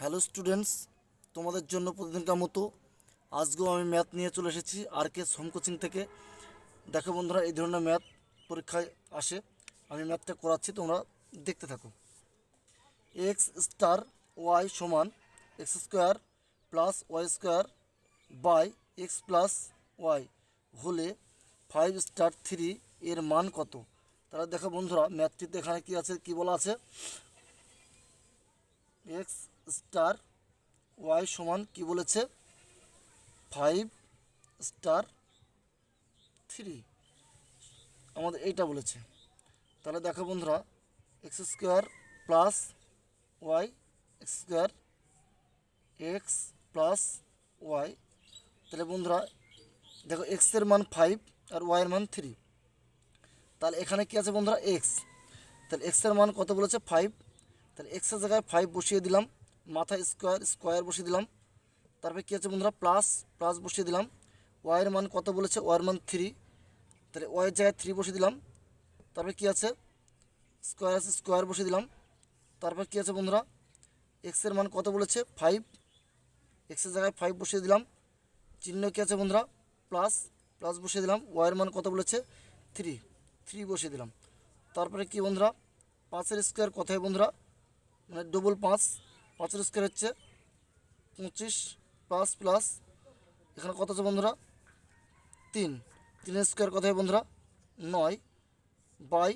Hello students, তোমাদের জন্য প্রতিদিনকার মতো আজকেও আমি ম্যাথ নিয়ে চলে এসেছি আর কে হোম কোচিং থেকে। দেখো বন্ধুরা, এই ধরনের ম্যাথ পরীক্ষায় আসে। আমি ম্যাথটা করাচ্ছি, তোমরা দেখতে থাকো। এক্স স্টার ওয়াই সমান X square plus Y square by X plus Y হলে 5 স্টার 3 এর মান কত? তাহলে দেখো বন্ধুরা, ম্যাথটিতে এখানে কী আছে, কী বলা আছে? এক্স স্টার ওয়াই সমান কি বলেছে? 5 স্টার 3 আমাদের এইটা বলেছে। তাহলে দেখো বন্ধুরা, X square plus Y X square X plus Y. তাহলে বন্ধুরা দেখো, এক্সের মান 5 আর ওয়াইয়ের মান 3। তাহলে এখানে কি আছে বন্ধুরা? এক্স। তাহলে এক্সের মান কত বলেছে? 5। তাহলে এক্সের জায়গায় 5 বসিয়ে দিলাম, মাথায় স্কোয়ার স্কোয়ার বসিয়ে দিলাম। তারপরে কী আছে বন্ধুরা? প্লাস প্লাস বসিয়ে দিলাম। ওয়াইয়ের মান কত বলেছে? ওয়াইয়ের মান 3। তাহলে ওয়াইয়ের জায়গায় 3 বসিয়ে দিলাম। তারপরে কী আছে? স্কোয়ার আছে, স্কোয়ার বসিয়ে দিলাম। তারপর কী আছে বন্ধুরা? এক্সের মান কত বলেছে? 5। এক্সের জায়গায় 5 বসিয়ে দিলাম। চিহ্ন কী আছে বন্ধুরা? প্লাস প্লাস বসিয়ে দিলাম। ওয়াইয়ের মান কত বলেছে? 3 বসিয়ে দিলাম। তারপরে কি বন্ধুরা? 5-এর স্কোয়ার কত হয় বন্ধুরা? মানে ডবল 5। 5-এর স্কোয়ার হচ্ছে 25 প্লাস প্লাস এখানে কত আছে বন্ধুরা? 3। 3-এর স্কোয়ার কত হয় বন্ধুরা? 9 বাই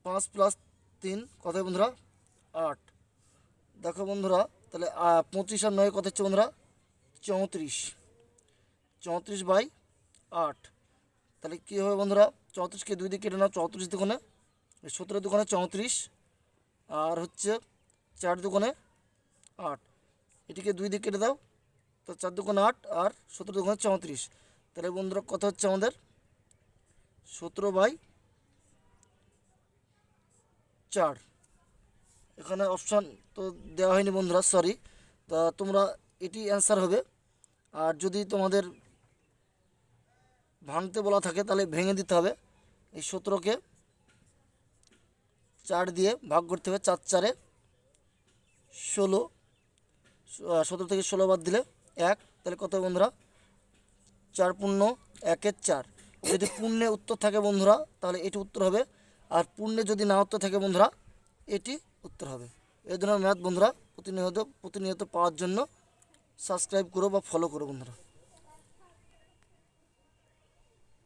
5 প্লাস 3 কত হয় বন্ধুরা? 8। দেখো বন্ধুরা, তাহলে 25 আর 9 কত হচ্ছে বন্ধুরা? 34। 34 বাই 8। তাহলে কী হবে বন্ধুরা? 34কে 2 দিয়ে কেটে নাও। 34 দুগুণে 17 দুগুণে 34 আর হচ্ছে 4 দুগুণে 8। এটিকে 2 দিয়ে কেটে দাও, তো 4 দুগুণে 8 আর 17 দুগুণে 34। তাহলে বন্ধুরা কত হচ্ছে আমাদের? 17/4। এখানে অপশান তো দেওয়া হয়নি বন্ধুরা, সরি। তা তোমরা এটি অ্যান্সার হবে। আর যদি তোমাদের ভাঙতে বলা থাকে তাহলে ভেঙে দিতে হবে। এই 17কে 4 দিয়ে ভাগ করতে হবে। 4×4 16। 17 থেকে 16 বাদ দিলে 1। তাহলে কত হবে বন্ধুরা? 4×1=4। যদি পূর্ণে উত্তর থাকে বন্ধুরা তাহলে এটি উত্তর হবে, আর পূর্ণে যদি না উত্তর থাকে বন্ধুরা এটি উত্তর হবে। এই ধরনের ম্যাথ বন্ধুরা প্রতিনিয়ত পাওয়ার জন্য সাবস্ক্রাইব করো বা ফলো করো বন্ধুরা।